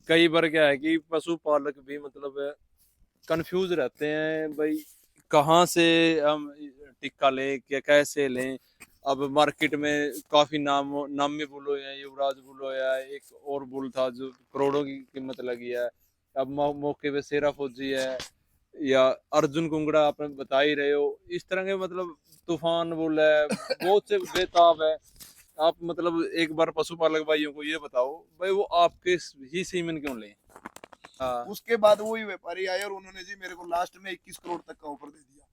कई बार क्या है कि पशुपालक भी मतलब कंफ्यूज रहते हैं भाई, कहाँ से हम टिक्का लें, क्या कैसे लें। अब मार्केट में काफी नामी बुल हो है, युवराज बुल हो है, एक और बुल था जो करोड़ों की कीमत लगी है। अब मौके पे शेरा फौजी है, या अर्जुन कुंगड़ा आपने बता ही रहे हो। इस तरह के मतलब तूफान बुल है, बहुत से बेताब है। आप मतलब एक बार पशुपालक भाइयों को ये बताओ भाई, वो आपके ही सीमन क्यों लें। हाँ। उसके बाद वही व्यापारी आए और उन्होंने जी मेरे को लास्ट में 21 करोड़ तक का ऑफर दे दिया।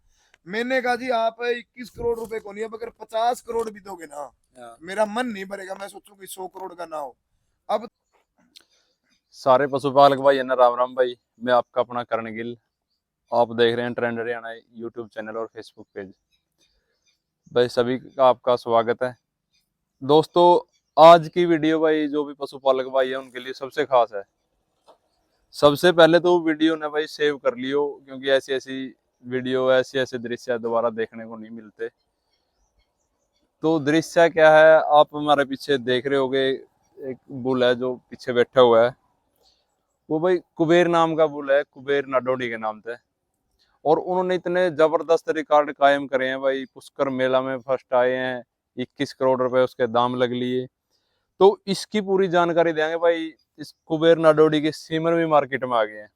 मैंने कहा जी आप 21 करोड़ रुपए को नहीं, अब अगर 50 करोड़ भी दोगे ना, हाँ। मेरा मन नहीं भरेगा। मैं सोचूंगी 100 करोड़ का ना हो। अब सारे पशुपालक भाई है ना, राम राम भाई। मैं आपका अपना करण गिल। आप देख रहे हैं ट्रेंड हरियाणा यूट्यूब चैनल और फेसबुक पेज। भाई सभी का आपका स्वागत है दोस्तों। आज की वीडियो भाई जो भी पशुपालक भाई है उनके लिए सबसे खास है। सबसे पहले तो वीडियो ने भाई सेव कर लियो, क्योंकि ऐसी ऐसी वीडियो, ऐसे ऐसे दृश्य दोबारा देखने को नहीं मिलते। तो दृश्य क्या है, आप हमारे पीछे देख रहे होगे, एक बुल है जो पीछे बैठा हुआ है। वो भाई कुबेर नाम का बुल है, कुबेर नाडोडी के नाम से। और उन्होंने इतने जबरदस्त रिकॉर्ड कायम करे हैं भाई, पुष्कर मेला में फर्स्ट आए हैं, 21 करोड़ रुपए उसके दाम लग लिए। तो इसकी पूरी जानकारी देंगे भाई। इस कुबेर नाडोडी के सीमर भी मार्केट में आ गए हैं,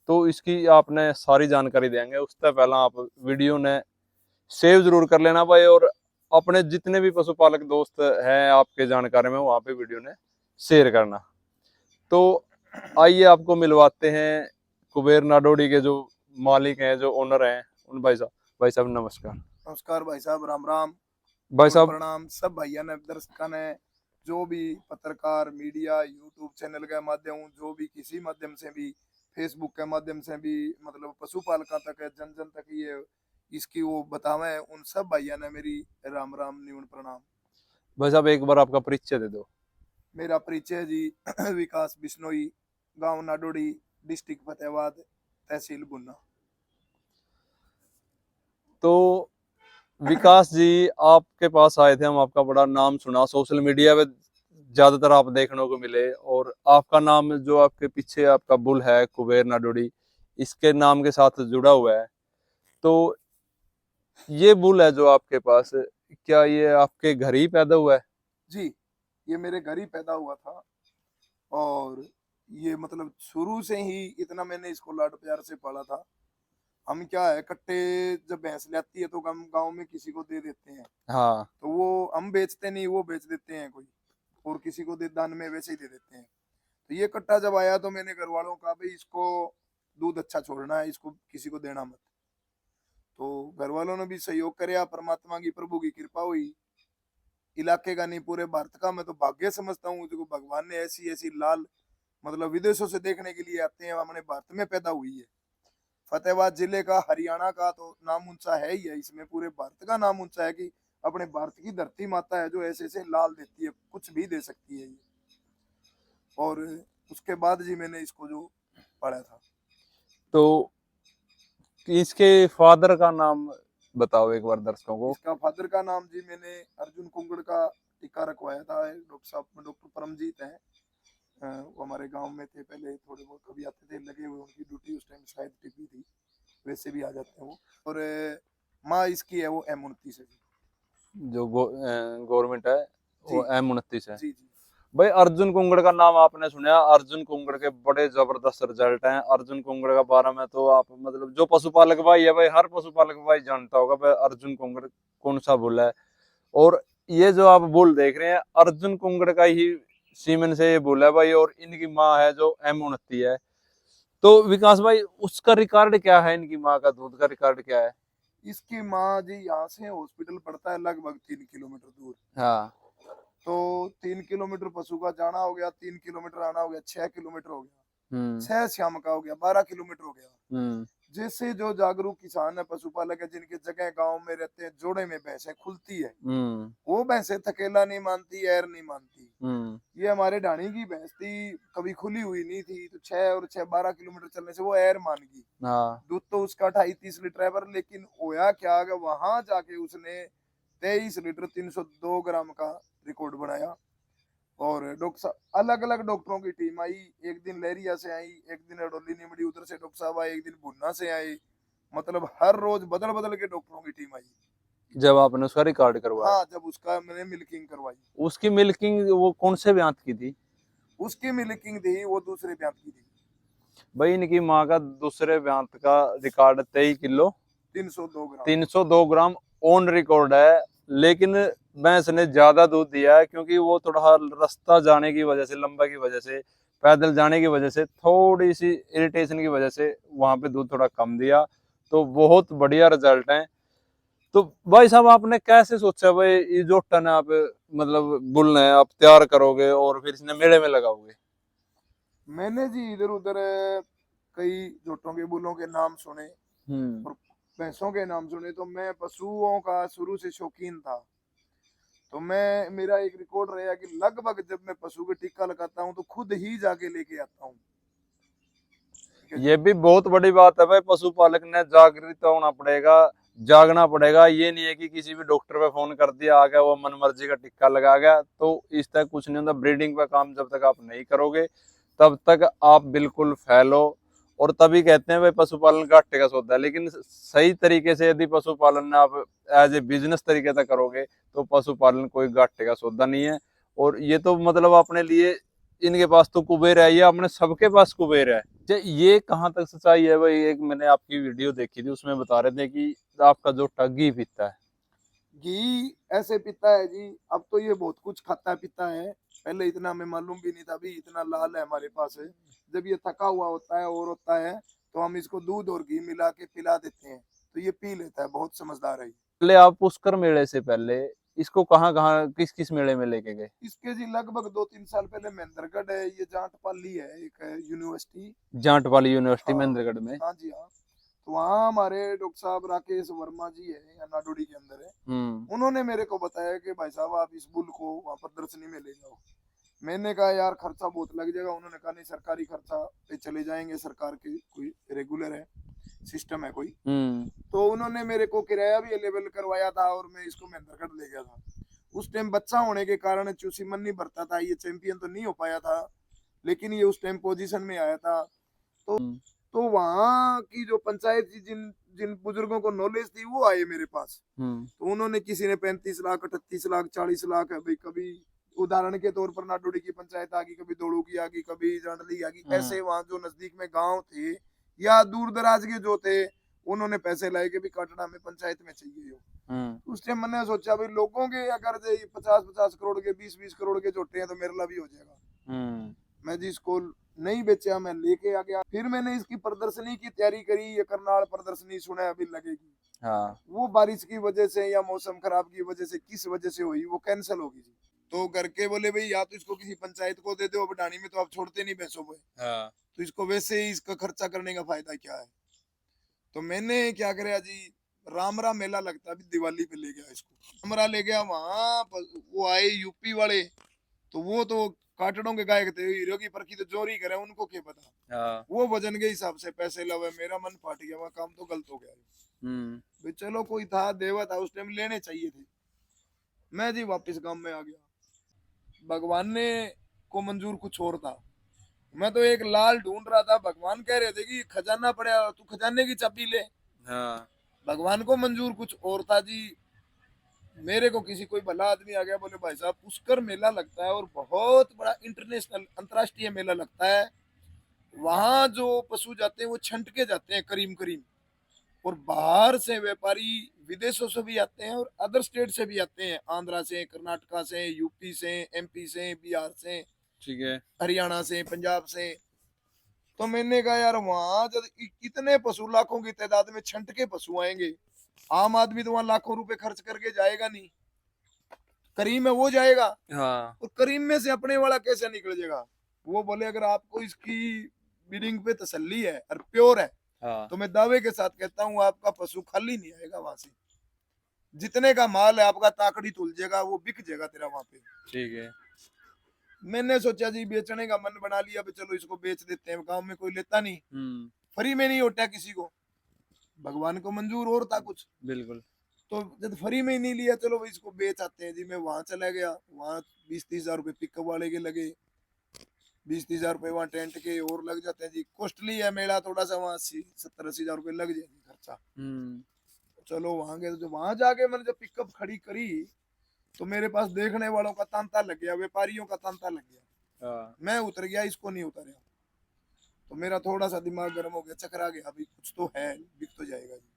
तो इसकी आपने सारी जानकारी देंगे। उससे पहला आप वीडियो ने सेव जरूर कर लेना भाई, और अपने जितने भी पशुपालक दोस्त हैं आपके जानकारी में, वहां पे वीडियो ने शेयर करना। तो आइए आपको मिलवाते हैं कुबेर नाडोडी के जो मालिक हैं, जो ओनर हैं, उन भाई साहब। भाई साहब नमस्कार। नमस्कार भाई साहब, राम राम, भाई निवन साहब। प्रणाम सब भैया ने, दर्शक ने, जो भी पत्रकार मीडिया यूट्यूब चैनल के माध्यम, जो भी किसी माध्यम से भी, फेसबुक के माध्यम से भी, मतलब पशुपालकों तक है, जन जन तक ये इसकी वो बतावे, उन सब भैया ने मेरी राम राम निवन प्रणाम। भाई साहब एक बार आपका परिचय दे दो। मेरा परिचय जी विकास बिश्नोई, गांव नाडोड़ी, डिस्ट्रिक्ट फतेहाबाद, तहसील गुन्ना। तो विकास जी, आपके पास आए थे हम, आपका बड़ा नाम सुना सोशल मीडिया पे, ज्यादातर आप देखने को मिले। और आपका नाम जो आपके पीछे आपका बुल है कुबेर नाडोडी, इसके नाम के साथ जुड़ा हुआ है। तो ये बुल है जो आपके पास, क्या ये आपके घर ही पैदा हुआ है। जी, ये मेरे घर ही पैदा हुआ था। और ये मतलब शुरू से ही इतना मैंने इसको लाड प्यार से पाला था। हम क्या है, कट्टे जब भैंस लेती है तो हम गांव में किसी को दे देते हैं। हाँ। तो वो हम बेचते नहीं, वो बेच देते हैं कोई, और किसी को दे दान में वैसे ही दे देते हैं। तो ये कट्टा जब आया तो मैंने घर वालों का, भाई इसको दूध अच्छा छोड़ना है, इसको किसी को देना मत। तो घर वालों ने भी सहयोग कराया, परमात्मा की प्रभु की कृपा हुई। इलाके का नहीं, पूरे भारत का मैं तो भाग्य समझता हूँ जो भगवान ने ऐसी ऐसी लाल, मतलब विदेशों से देखने के लिए आते हैं, हमने भारत में पैदा हुई है। फतेहाबाद जिले का, हरियाणा का तो नाम ऊंचा है ही है, इसमें पूरे भारत का नाम ऊंचा है कि अपने भारत की धरती माता है जो ऐसे ऐसे लाल देती है, कुछ भी दे सकती है ये। और उसके बाद जी मैंने इसको जो पढ़ा था। तो इसके फादर का नाम बताओ एक बार दर्शकों को। इसका फादर का नाम जी मैंने अर्जुन कुंगड़ का टीका रखवाया था। डॉक्टर साहब, डॉक्टर परमजीत हैं, वो हमारे गांव में थे पहले, थोड़े बहुत कभी आते थे, लगे हुए, उनकी ड्यूटी उस टाइम शायद टिपी थी, वैसे भी आ जाते हैं वो। और माँ इसकी है वो M29 है जी। जो गवर्नमेंट है जी वो M29 है। जी जी। भाई अर्जुन कुंगड़ का नाम आपने सुना। अर्जुन कुंगड़ के बड़े जबरदस्त रिजल्ट हैं। अर्जुन कुंगड़ का बारे में तो आप मतलब जो पशुपालक भाई है भाई, हर पशुपालक भाई जानता होगा भाई अर्जुन कुंगड़ कौन सा बुल है। और ये जो आप बुल देख रहे हैं, अर्जुन कुंगड़ का ही सीमन से ये बुल है भाई। और इनकी माँ है जो M29 है। तो विकास भाई, उसका रिकॉर्ड क्या है, इनकी माँ का दूध का रिकॉर्ड क्या है। इसकी माँ जी, यहाँ से हॉस्पिटल पड़ता है लगभग 3 किलोमीटर दूर। हाँ। तो 3 किलोमीटर पशु का जाना हो गया, 3 किलोमीटर आना हो गया, 6 किलोमीटर हो गया, हम्म। 6 शाम का हो गया, 12 किलोमीटर हो गया। हम्म। जैसे जो जागरूक किसान है, पशुपालक है, जिनके जगह गांव में रहते हैं, जोड़े में भैंसें खुलती है, हम्म। वो भैंसें थकेला नहीं मानती, एर नहीं मानती। हम्म। ये हमारे ढाणी की भैंस थी, कभी खुली हुई नहीं थी, तो 6 और 6 12 किलोमीटर चलने से वो एर मान गई। हाँ। दूध तो उसका 28-30 लीटर है, पर लेकिन होया क्या, वहां जाके उसने 23 लीटर 302 ग्राम का रिकॉर्ड बनाया। और डॉक्टर साहब अलग अलग डॉक्टरों की टीम आई, एक दिन लहरिया से आई, एक दिन अडोली निमड़ी उधर से डॉक्टर साहब आए, एक दिन भुन्ना से आए, मतलब हर रोज बदल बदल के डॉक्टरों की टीम आई। जब आपने उसका रिकॉर्ड करवाया? हाँ, जब उसका मैंने मिल्किंग करवाई। उसकी मिल्किंग वो कौन से ब्यांत की थी? उसकी मिल्किंग थी वो दूसरे ब्यात की थी। भाई इनकी माँ का दूसरे ब्यांत का record 23 kilo 302 gram. 302 gram on record है, लेकिन भैंस ने ज्यादा दूध दिया है क्योंकि वो थोड़ा रास्ता जाने की वजह से, लंबा की वजह से, पैदल जाने की वजह से, थोड़ी सी इरिटेशन की वजह से वहां पे दूध थोड़ा कम दिया। तो बहुत बढ़िया रिजल्ट है। तो भाई साहब आपने कैसे सोचा भाई ये जो टन आप मतलब बुल है आप तैयार करोगे और फिर इसने मेले में लगाओगे? मैंने जी इधर उधर कई जोटों के बुलों के नाम सुने हम्म। और भैंसों के नाम सुने, तो मैं पशुओं का शुरू से शौकीन था। तो मैं, मेरा एक रिकॉर्ड रहा कि लगभग जब मैं पशु के टीका लगाता हूँ तो खुद ही जाके लेके आता हूँ। ठीक है जी। ये भी बहुत बड़ी बात है भाई, पशुपालक ने जागृत होना पड़ेगा, जागना पड़ेगा। ये नहीं है कि किसी भी डॉक्टर पे फोन कर दिया, आ गया वो मन मर्जी का टिक्का लगा गया, तो इस तक कुछ नहीं होता। ब्रीडिंग का काम जब तक आप नहीं करोगे तब तक आप बिल्कुल फैलो। और तभी कहते हैं भाई पशुपालन घाटे का सौदा है। लेकिन सही तरीके से यदि पशुपालन आप एज ए बिजनेस तरीके से करोगे तो पशुपालन कोई घाटे का सौदा नहीं है। और ये तो मतलब अपने लिए, इनके पास तो कुबेर है, ये अपने सबके पास कुबेर है। ये कहाँ तक सच्चाई है भाई? एक मैंने आपकी वीडियो देखी थी, उसमें बता रहे थे कि आपका जो घी पीता है। घी ऐसे पीता है जी, अब तो ये बहुत कुछ खाता पीता है। पहले इतना हमें मालूम भी नहीं था, अभी इतना लाल है हमारे पास है। जब ये थका हुआ होता है और होता है तो हम इसको दूध और घी मिला के पिला देते हैं, तो ये पी लेता है। बहुत समझदार है ये। पहले आप पुष्कर मेले से पहले इसको कहाँ कहाँ किस किस मेले में लेके गए? इसके जी लगभग 2-3 साल पहले महेंद्रगढ़ है, ये जाट पाली है, एक है यूनिवर्सिटी। जाट वाली यूनिवर्सिटी हाँ, महेंद्रगढ़ में। हाँ जी हाँ। तो वहाँ हमारे डॉक्टर साहब राकेश वर्मा जी है, या नाडोडी के अंदर है। हम्म। उन्होंने मेरे को बताया कि भाई साहब आप इस बुल को वहाँ प्रदर्शनी में ले जाओ। मैंने कहा यार खर्चा बहुत लग जाएगा। उन्होंने कहा नहीं, सरकारी खर्चा पे चले जाएंगे, सरकार की कोई रेगुलर है, सिस्टम है कोई। हम्म। तो उन्होंने मेरे को किराया भी अवेलेबल करवाया था और मैं इसको महेंद्रगढ़ ले गया था। उस टाइम बच्चा होने के कारण चूसी मन नहीं भरता था, ये चैंपियन तो नहीं हो पाया था, लेकिन ये उस टाइम पोजीशन में आया था। तो हम्म। तो वहाँ की जो पंचायत थी, जिन जिन बुजुर्गों को नॉलेज थी, वो आए मेरे पास। तो उन्होंने, किसी ने 35 लाख, 38 लाख, 40 लाख है भाई, कभी उदाहरण के तौर पर नाडोडी की पंचायत आ गई, कभी दोड़ू की आ गई, कभी जांडली आ गई। ऐसे वहां जो नजदीक में गांव थे या दूर दराज के जो थे, उन्होंने पैसे लाए कि भी काटना में पंचायत में चाहिए हो। उस टाइम मैंने सोचा भाई लोगों के अगर 50-50 करोड़ के, 20-20 करोड़ के जोटे हैं तो मेरे लिए भी हो जाएगा। मैं जी इसको नहीं बेचा, मैं लेके आ गया। फिर मैंने इसकी प्रदर्शनी की तैयारी करी। ये करनाल प्रदर्शनी सुना है अभी लगेगी, हाँ। वो बारिश की वजह से या मौसम खराब की वजह से, किस वजह से हुई, वो कैंसिल होगी जी। तो घर के बोले भाई या तो इसको किसी पंचायत को दे दो, बढ़ानी में तो आप छोड़ते नहीं भैंसों को, हाँ। तो इसको वैसे ही इसका खर्चा करने का फायदा क्या है। तो मैंने क्या कराया जी, रामरा मेला लगता है, अभी दिवाली पे ले गया इसको, रामरा ले गया वहां। वो आए यूपी वाले, तो वो तो काटड़ों के गायक थे, हीरो की परखी तो जोरी करे, उनको क्या पता। हाँ। वो वजन के हिसाब से पैसे लवे, मेरा मन फाट गया, वहां काम तो गलत हो गया भाई। चलो कोई था, देवा था, उस टाइम लेने चाहिए थे। मैं जी वापस गांव में आ गया। भगवान ने को मंजूर कुछ और था। मैं तो एक लाल ढूंढ रहा था, भगवान कह रहे थे कि खजाना पड़ा, तू खजाने की चाबी ले। हाँ। भगवान को मंजूर कुछ और था जी। मेरे को किसी कोई भला आदमी आ गया, बोले भाई साहब पुष्कर मेला लगता है और बहुत बड़ा इंटरनेशनल, अंतर्राष्ट्रीय मेला लगता है। वहां जो पशु जाते हैं वो छंट के जाते हैं करीम करीम, और बाहर से व्यापारी विदेशों से भी आते हैं और अदर स्टेट से भी आते हैं, आंध्रा से, कर्नाटका से, यूपी से, एमपी से, बिहार से, ठीक है। हरियाणा से, पंजाब से। तो मैंने कहा यार वहां जब इतने पशु, लाखों की तादाद में छंट के पशु आएंगे, आम आदमी तो वहां लाखों रुपए खर्च करके जाएगा नहीं, करीम में वो जाएगा। हाँ। और करीम में से अपने वाला कैसे निकल जाएगा। वो बोले अगर आपको इसकी ब्रीडिंग पे तसल्ली है और प्योर है, हाँ। तो मैं दावे के साथ कहता हूँ आपका पशु खाली नहीं आएगा वहां से। जितने का माल है आपका ताकड़ी तुल जाएगा, वो बिक जाएगा तेरा वहां पे। ठीक है। मैंने सोचा जी बेचने का मन बना लिया, चलो इसको बेच देते हैं, गांव में कोई लेता नहीं, फ्री में नहीं होता किसी को। भगवान को मंजूर और था कुछ। बिल्कुल। तो जब फ्री में ही नहीं लिया, चलो भाई इसको बेच आते हैं जी। मैं वहां चला गया, वहां 20-30 हजार रुपए पिकअप वाले के लगे, 20-30 हजार रुपए वहाँ टेंट के और लग जाते हैं जी। कॉस्टली है मेला थोड़ा सा, वहाँ 80-70-80 हजार रुपए लग जाएंगे खर्चा। हम्म। चलो वहां गए, तो जो वहां जाके मैंने जब पिकअप खड़ी करी, तो मेरे पास देखने वालों का तांता लग गया, व्यापारियों का तांता लग गया। हाँ। मैं उतर गया, इसको नहीं उतरा। तो मेरा थोड़ा सा दिमाग गर्म हो गया, चकरा गया, अभी कुछ तो है, बिक तो जाएगा जी।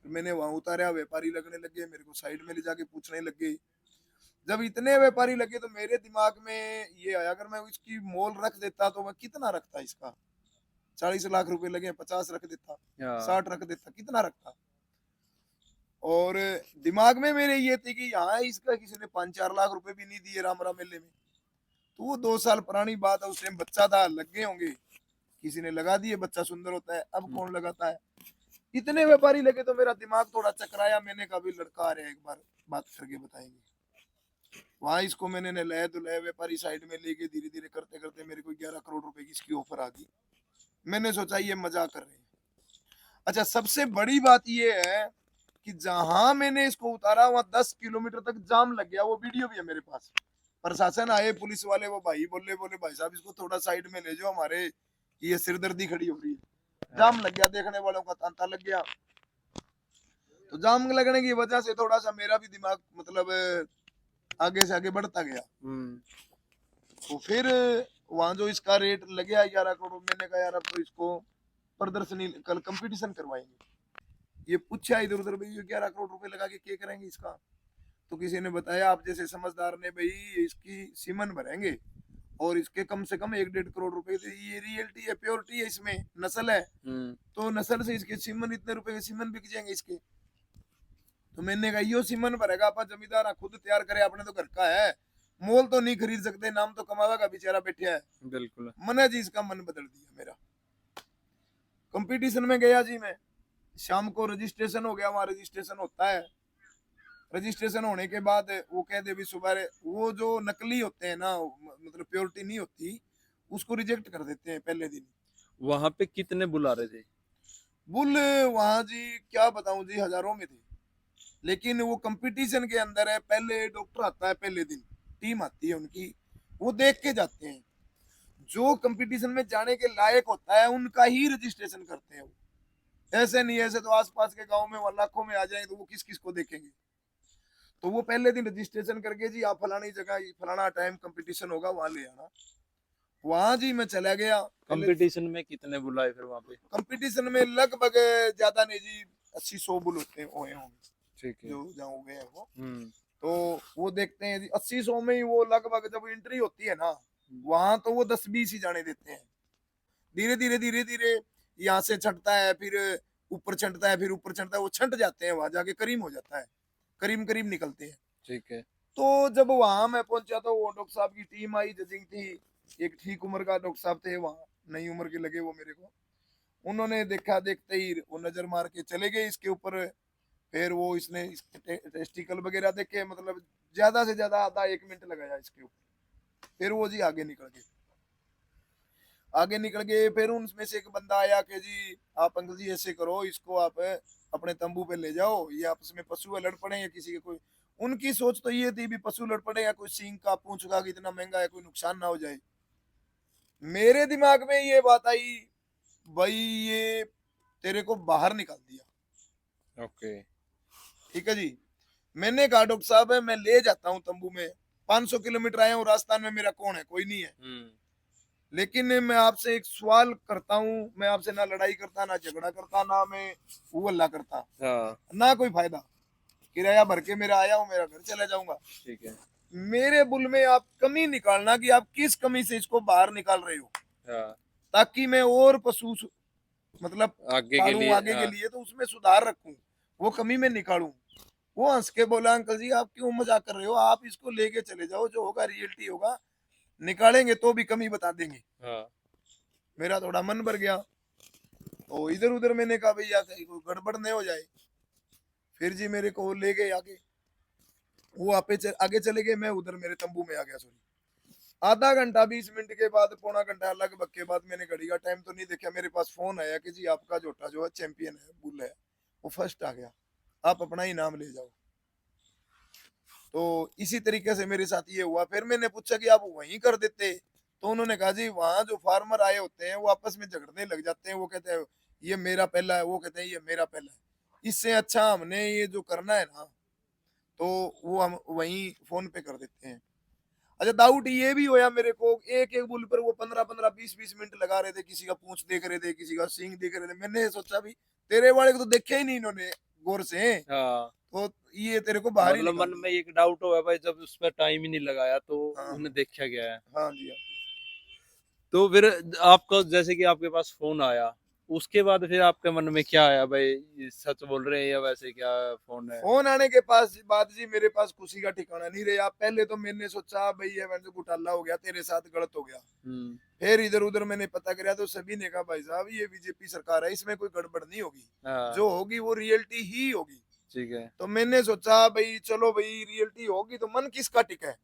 फिर मैंने वहां उतारा, व्यापारी लगने लगे मेरे को, साइड में ले जाके पूछने लगे। जब इतने व्यापारी लगे तो मेरे दिमाग में ये आया, अगर मैं इसकी मोल रख देता तो मैं कितना रखता इसका। 40 लाख रुपए लगे, 50 रख देता, हाँ। 60 रख देता, कितना रखता। और दिमाग में मेरे ये थी कि यहाँ इसका किसी ने 5-4 लाख रुपए भी नहीं दिए रामरा मेले में। तो वो 2 साल पुरानी बात है, उस टाइम बच्चा था, लग गए होंगे, किसी ने लगा दिए, बच्चा सुंदर होता है, अब कौन लगाता है। इतने व्यापारी लगे तो मेरा दिमाग थोड़ा चकराया। मैंने कहा भी लड़का आ रहा है, एक बार बात करके बताएंगे। वहां इसको मैंने नहलाया धुलाया, व्यापारी साइड में लेके धीरे धीरे करते करते मेरे को 11 करोड़ रुपए की इसकी ऑफर आ गई। मैंने सोचा ये मजाक कर रहे हैं। अच्छा, सबसे बड़ी बात ये है कि जहां मैंने इसको उतारा वहां 10 किलोमीटर तक जाम लग गया। वो वीडियो भी है मेरे पास। प्रशासन आए, पुलिस वाले, वो भाई बोले बोले भाई साहब इसको थोड़ा साइड में ले जाओ, हमारे ये सिरदर्दी खड़ी हो रही है। जाम लग गया, देखने वालों का तांता लग गया। तो जाम लगने की वजह से थोड़ा सा मेरा भी दिमाग मतलब आगे से आगे बढ़ता गया। तो फिर वहां जो इसका रेट लग गया 11 करोड़, मैंने कहा यार अब तो इसको प्रदर्शनी, कल कंपटीशन करवाएंगे। ये पूछा इधर उधर, भाई ये 11 करोड़ रुपए लगा के क्या करेंगे इसका। तो किसी ने बताया, आप जैसे समझदार ने, भाई इसकी सीमन भरेंगे और इसके कम से कम 1-1.5 करोड़ रुपए। ये रियलिटी है, प्योरिटी है, इसमें नस्ल है, तो नस्ल से इसके सीमन, इतने रुपए के सीमन बिक जाएंगे इसके। तो मैंने कहा यो सीमन भरेगा, आप जमींदार खुद तैयार करे, अपने तो घर का है, मोल तो नहीं खरीद सकते, नाम तो कमावेगा बेचारा बैठा है। बिल्कुल। मैंने जी इसका मन बदल दिया मेरा। कंपटीशन में गया जी मैं, शाम को रजिस्ट्रेशन हो गया, वहां रजिस्ट्रेशन होता है। रजिस्ट्रेशन होने के बाद वो कह दे भी सुबह, वो जो नकली होते हैं ना, मतलब प्योरिटी नहीं होती, उसको रिजेक्ट कर देते हैं पहले दिन। वहां पे कितने बुला रहे थे? बुल वहां जी क्या बताऊं जी, हजारों में थे। लेकिन वो कंपटीशन के अंदर है, पहले डॉक्टर आता है, पहले दिन टीम आती है उनकी, वो देख के जाते हैं। जो कंपटीशन में जाने के लायक होता है उनका ही रजिस्ट्रेशन करते हैं वो। ऐसे नहीं, ऐसे तो आसपास के गांव में वो लाखों में आ जाए तो वो किस किस को देखेंगे। तो वो पहले दिन रजिस्ट्रेशन करके जी आप फलानी जगह फलाना टाइम कंपटीशन होगा, वहां ले आना। वहां जी मैं चला गया। कंपटीशन में कितने बुलाए फिर वहां पे? कंपटीशन में लगभग ज्यादा नहीं जी, 80-100 बुल होते होंगे ठीक है। जो जहाँ गए हैं वो। हम्म। तो वो देखते हैं जी 80-100 में ही वो लगभग जब एंट्री होती है ना, वहां तो वो 10-20 ही जाने देते हैं। धीरे धीरे धीरे धीरे यहाँ से छंटता है, फिर ऊपर छंटता है, फिर ऊपर छंटता है, वो छंट जाते हैं, वहां जाके करीम हो जाता है, करीम करीम निकलते हैं। ठीक है। तो जब वहां मैं पहुंचा तो वो डॉक्टर साहब की टीम आई, जजिंग थी। एक ठीक उम्र का डॉक्टर साहब थे वहां, नई उम्र के लगे वो मेरे को। उन्होंने देखा, देखते ही वो नजर मार के चले गए इसके ऊपर। फिर वो इसने इसके टेस्टिकल वगैरह देखे, मतलब ज्यादा से ज्यादा आधा 1 मिनट लगाया इसके ऊपर। फिर वो जी आगे निकल गए। आगे निकल गए, फिर उनमें से एक बंदा आया कि जी आप अंकल जी ऐसे करो, इसको आप अपने तंबू पे ले जाओ, ये आपस में पशु लड़ पड़े या किसी के कोई। उनकी सोच तो ये थी भी पशु लड़ पड़े या कोई सींग का पूंछ का इतना महंगा है, कोई नुकसान ना हो जाए। मेरे दिमाग में ये बात आई, भाई ये तेरे को बाहर निकाल दिया। ओके। ठीक है जी। मैंने कहा डॉक्टर साहब है, मैं ले जाता हूँ तंबू में, 500 किलोमीटर आया हूँ, राजस्थान में मेरा कौन है, कोई नहीं है। लेकिन मैं आपसे एक सवाल करता हूँ, मैं आपसे ना लड़ाई करता, ना झगड़ा करता, ना मैं वो अल्लाह करता, हाँ। ना कोई फायदा। किराया भर के मेरा आया हूँ, मेरा घर चला जाऊंगा। ठीक है। मेरे बुल में आप कमी निकालना कि आप किस कमी से इसको बाहर निकाल रहे हो, हाँ। ताकि मैं और पशु मतलब आगे के पालूं लिए। आगे के लिए, तो उसमें सुधार रखूं, वो कमी में निकालूं। वो हंस के बोला, अंकल जी आप क्यों मजाक कर रहे हो, आप इसको लेके चले जाओ, जो होगा रियलिटी होगा, निकालेंगे तो भी कमी बता देंगे। हाँ। मेरा थोड़ा मन भर गया। तो इधर उधर मैंने कहा भैया कहीं कोई गड़बड़ नहीं हो जाए। फिर जी मेरे को ले गए आगे, वो आगे चले गए, मैं उधर मेरे तंबू में आ गया। सॉरी, आधा घंटा 20 मिनट के बाद, पौना घंटा लगभग के बाद, मैंने घड़ी का टाइम तो नहीं देखा, मेरे पास फोन आया कि जी आपका जोटा जो है चैंपियन है, बुल है, वो फर्स्ट आ गया। आप अपना ही नाम ले जाओ। तो इसी तरीके से मेरे साथ ये हुआ। फिर मैंने पूछा कि आप वहीं कर देते, तो उन्होंने कहा जी वहां जो फार्मर आए होते हैं वो आपस में झगड़ने लग जाते हैं, वो कहते हैं ये मेरा पहला है, वो कहते हैं ये मेरा पहला है। इससे अच्छा हमने ये जो करना है ना, तो वो हम वहीं फोन पे कर देते हैं। अच्छा, डाउट ये भी होया मेरे को, एक एक बुल पर वो 15-15 20-20 मिनट लगा रहे थे, किसी का पूंछ देख रहे थे, किसी का सींग देख रहे थे। मैंने सोचा भी तेरे वाले को तो देखे ही नहीं इन्होंने गौर से, हाँ, तो ये तेरे को बाहर ही मतलब निकाल मन में दिया। एक डाउट होगा भाई, जब उस पर टाइम ही नहीं लगाया तो हाँ उन्हें हाँ देखा गया है। हाँ जी हाँ। तो फिर आपको जैसे कि आपके पास फोन आया, उसके बाद फिर आपके मन में क्या आया भाई, ये सच बोल रहे हैं या वैसे क्या फोन है? फोन आने के पास बाद जी मेरे पास खुशी का ठिकाना नहीं रहा। पहले तो मैंने सोचा भाई ये मैंने घोटाला हो गया, तेरे साथ गलत हो गया। हम्म। फिर इधर उधर मैंने पता किया तो सभी ने कहा भाई साहब ये बीजेपी सरकार है, इसमें कोई गड़बड़ नहीं होगी, हाँ। जो होगी वो रियलिटी ही होगी। ठीक है। तो मैंने सोचा भाई चलो भाई रियलिटी होगी तो मन किसका टिका है।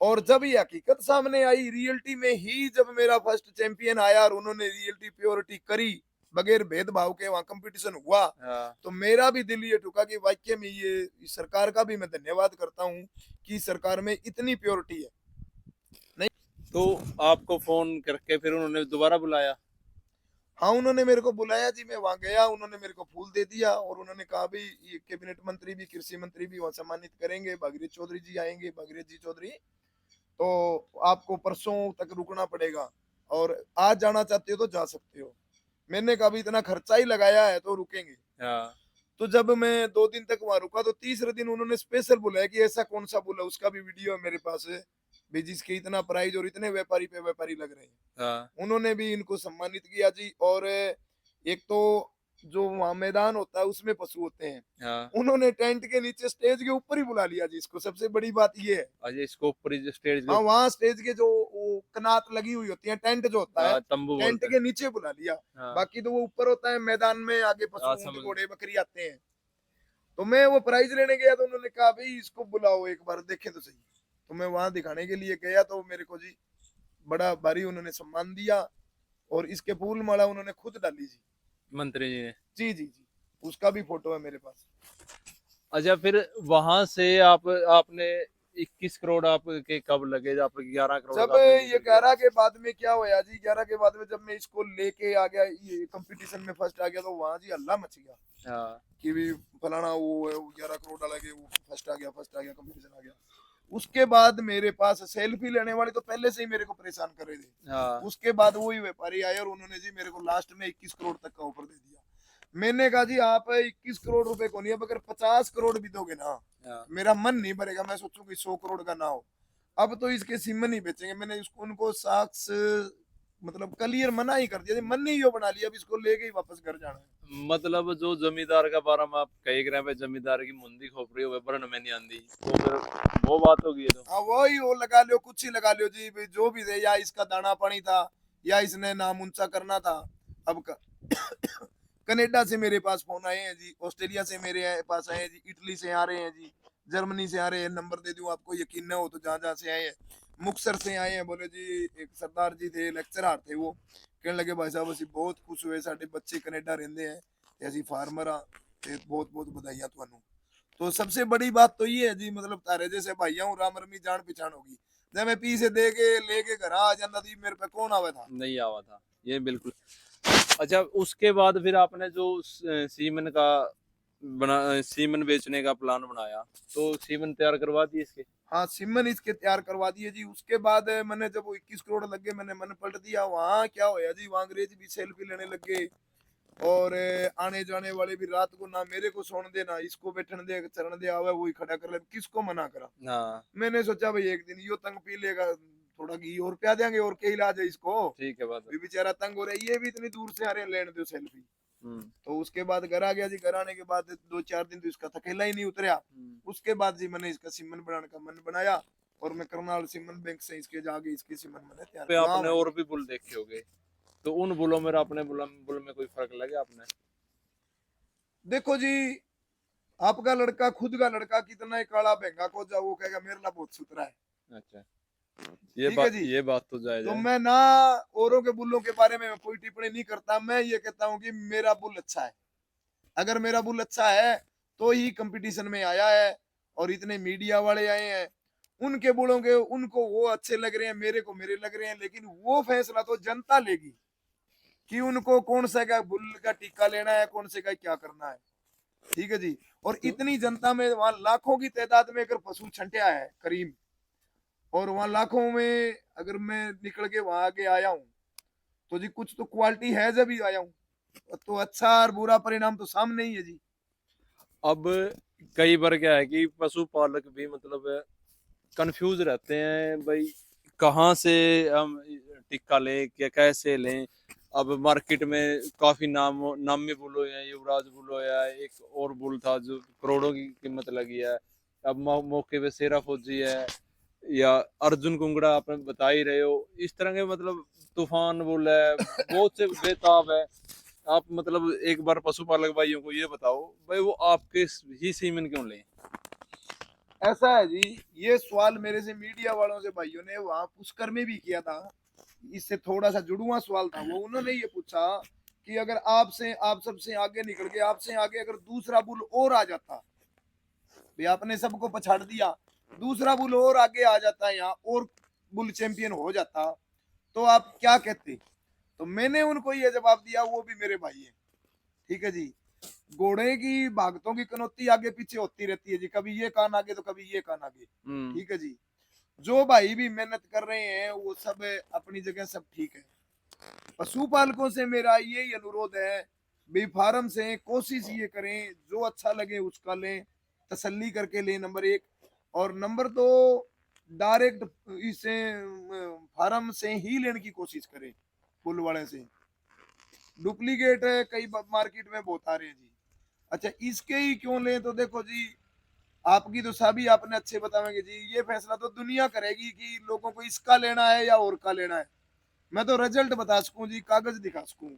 और जब ये हकीकत सामने आई रियलिटी में ही, जब मेरा फर्स्ट चैंपियन आया और उन्होंने रियलिटी प्योरिटी करी बगैर भेदभाव के, वहां कंपटीशन हुआ, हाँ। तो मेरा भी दिल ये ठुका कि वाकई में ये इस सरकार का भी मैं धन्यवाद करता हूँ कि सरकार में इतनी प्योरिटी है। नहीं, तो आपको फोन करके फिर उन्होंने दोबारा बुलाया? हाँ उन्होंने मेरे को बुलाया जी, मैं वहां गया, उन्होंने मेरे को फूल दे दिया और उन्होंने कहा भाई ये कैबिनेट मंत्री भी, कृषि मंत्री भी वहां सम्मानित करेंगे, भागीरथ चौधरी जी आएंगे, भागीरथ जी चौधरी, तो आपको परसों तक रुकना पड़ेगा और आज जाना चाहते हो तो जा सकते हो। मैंने कहा भी इतना खर्चा ही लगाया है तो रुकेंगे। हाँ। तो जब मैं 2 दिन तक वहां रुका तो तीसरे दिन उन्होंने स्पेशल बुलाया कि ऐसा कौन सा बुला, उसका भी वीडियो है मेरे पास है भी, जिसके इतना प्राइज और इतने व्यापारी पे व्यापारी लग रहे हैं। हाँ। उन्होंने भी इनको सम्मानित किया जी। और एक तो जो वहां मैदान होता है उसमें पशु होते हैं, हाँ। उन्होंने टेंट के नीचे स्टेज के ऊपर ही बुला लिया जी इसको। सबसे बड़ी बात ये है, अजय इसको ऊपर ही स्टेज हाँ के वहां स्टेज के जो वो कनात लगी हुई होती है, टेंट जो होता है, तंबू टेंट बोलते हैं। के नीचे बुला लिया। हाँ। बाकी तो वो ऊपर होता है मैदान में, आगे पशु हाँ, ऊंट समझ घोड़े बकरी आते हैं। तो मैं वो प्राइज लेने गया तो उन्होंने कहा भाई इसको बुलाओ एक बार देखे तो सही। तो मैं वहां दिखाने के लिए गया तो मेरे को जी बड़ा भारी उन्होंने सम्मान दिया और इसके फूल माला उन्होंने खुद डाली जी। मंत्री जी ने? जी जी जी, उसका भी फोटो है मेरे पास। अच्छा, फिर वहां से आपने 21 करोड़ आपके कब लगे, आप 11 करोड़ जब का आपने ये जिक्र किया? 11 के बाद में क्या हुआ जी, 11 के बाद में जब मैं इसको लेके आ गया, ये कंपटीशन में फर्स्ट आ गया, तो वहां जी हल्ला मच गया हाँ। कि भी फलाना वो है, वो 11 करोड़ डाला के वो फर्स्ट आ गया, फर्स्ट आ गया, कंपटीशन आ गया। उसके बाद मेरे पास सेल्फी लेने वाले तो पहले से ही मेरे को परेशान कर रहे थे। हाँ। उसके बाद वही व्यापारी आए और उन्होंने जी मेरे को लास्ट में 21 करोड़ तक का ऑफर दे दिया। मैंने कहा जी आप 21 करोड़ रुपए को नहीं, अब अगर 50 करोड़ भी दोगे ना, हाँ। मेरा मन नहीं भरेगा। मैं सोचूंगी 100 करोड़ का ना हो। अब तो इसके सिम नहीं बेचेंगे। मैंने इसको उनको साक्ष मतलब क्लियर मना ही कर दिया, मन नहीं यो बना लिया, अब इसको लेके ही वापस घर जाना है। मतलब जो जमींदार का बारे में आप कह रहे हैं, जमींदार की मुंडी खोपड़ी हो वरण में नहीं आंदी, तो फिर वो बात होगी। तो हाँ वही, वो लगा लो, कुछ ही लगा लो जी भाई, जो भी दे, या इसका दाना पानी था या इसने नाम ऊंचा करना था। अब कनाडा से मेरे पास फोन आए हैं जी, ऑस्ट्रेलिया से मेरे पास आए हैं जी, इटली से आ रहे हैं जी, जर्मनी से आ रहे हैं। नंबर दे दूं आपको, यकीन न हो तो जहाँ जहाँ से आए हैं। मुक्तसर से आए हैं, बोले जी एक सरदार जी थे, लेक्चरार थे, वो कहने लगे भाई साहब ਅਸੀਂ बहुत खुश हुए, साडे बच्चे कनाडा रहंदे हैं ते ਅਸੀਂ फार्मर हाँ ते बहुत बहुत बधाइयां ਤੁਹਾਨੂੰ। तो सबसे बड़ी बात तो ये है जी, मतलब तारे जैसे भाइयों राम रमी जान पहचान होगी। जब मैं पी से दे के लेके घर आ जाता थी, मेरे पे कौन आवा था। नहीं आवा था, ये बिल्कुल। अच्छा, उसके बाद फिर आपने जो सीमन का सीमन बेचने का प्लान बनाया, तो सीमन तैयार करवा दिए इसके? हाँ सिमन इसके तैयार करवा दिए जी। उसके बाद मैंने जब वो 21 करोड़ लग गए, मैंने मन पलट दिया। वहाँ क्या होया जी, वहाँ अंग्रेज भी सेल्फी लेने लग गए और आने जाने वाले भी रात को ना मेरे को सोने दे ना इसको बैठने दे, चरण दे, आवे वही खड़ा कर ले, किसको मना करा। हाँ। मैंने सोचा भाई एक दिन यो तंग पी लेगा, थोड़ा घी और पिया देंगे और क्या इलाज है इसको, ठीक है, बात है। भी बेचारा तंग हो रहा है, ये भी इतनी दूर से आ रहे हैं लेने दो सेल्फी। हम्म। तो उसके बाद घर आ गया जी। घर आने के बाद 2-4 दिन तो इसका थकेला ही नहीं उतरा। उसके बाद जी मैंने इसका सिमन बनाने का मन बनाया और मैं करनाल सिमन बैंक से इसके जाके इसके सिमन मैंने तैयार पे किया। आपने और भी बुल देखे होंगे, तो उन बुलों में अपने बुल में कोई फर्क लगे आपने? देखो जी, आपका लड़का खुद का लड़का कितना ही काला भैंगा को जा, वो कहेगा मेरे लिए बहुत सुथरा है। अच्छा, ठीक है जी। ये बात तो जायज तो है। मैं ना औरों के बुल्लों के बारे में कोई टिप्पणी नहीं करता। मैं ये कहता हूँ कि मेरा बुल अच्छा है। अगर मेरा बुल अच्छा है तो ही कंपटीशन में आया है। और इतने मीडिया वाले आए हैं, उनके बोलोगे उनको वो अच्छे लग रहे हैं, मेरे को मेरे लग रहे हैं, लेकिन वो फैसला तो जनता लेगी कि उनको कौन सा का बुल का टीका लेना है, कौन से का क्या करना है। ठीक है जी। और तो इतनी जनता में वहां लाखों की तादाद में अगर पशु छंटिया है करीम, और वहां लाखों में अगर मैं निकल के वहां आगे आया हूँ, तो जी कुछ तो क्वालिटी है जब ही आया हूँ, तो अच्छा और बुरा परिणाम तो सामने ही है जी। अब कई बार क्या है कि पशुपालक भी मतलब कंफ्यूज रहते हैं भाई, कहाँ से हम टिक्का लें, क्या कैसे लें। अब मार्केट में काफी नामी बुल हो, युवराज बुल हो, या एक और बुल था जो करोड़ों की कीमत लगी है। अब मौके पे शेरा फौजी है, या अर्जुन कुंगड़ा आपने बता ही रहे हो। इस तरह के मतलब तूफान बुल है, बहुत से बेताब है। आप मतलब एक बार पशुपालक भाइयों को ये बताओ भाई, वो आपके ही सीमन क्यों लें? ऐसा है जी, ये सवाल मेरे से मीडिया वालों से भाइयों ने वहां पुष्कर में भी किया था। इससे थोड़ा सा जुड़ुआ सवाल था वो, उन्होंने ये पूछा कि अगर आपसे आप सबसे आगे निकल के आपसे आगे अगर दूसरा बुल और आ जाता, भाई आपने सबको पछाड़ दिया, दूसरा बुल और आगे आ जाता है यहाँ, और बुल चैंपियन हो जाता, तो आप क्या कहते? तो मैंने उनको ये जवाब दिया, वो भी मेरे भाई है। ठीक है जी। घोड़े की भागतों की कनौती आगे पीछे होती रहती है जी, कभी ये कान आगे तो कभी ये कान आगे। ठीक है जी। जो भाई भी मेहनत कर रहे हैं वो सब अपनी जगह सब ठीक है। पशुपालकों से मेरा यही अनुरोध है, बी फार्म से कोशिश ये करें जो अच्छा लगे उसका लें, तसल्ली करके लें, नंबर एक। और नंबर दो, डायरेक्ट इसे फार्म से ही लेने की कोशिश करें, बुल वाले से। डुप्लीकेट कई मार्केट में बहुत आ रहे हैं जी। अच्छा, इसके ही क्यों लें? तो देखो जी, आपकी तो सभी आपने अच्छे बतावेंगे जी, ये फैसला तो दुनिया करेगी कि लोगों को इसका लेना है या और का लेना है। मैं तो रिजल्ट बता सकूं जी, कागज दिखा सकूं।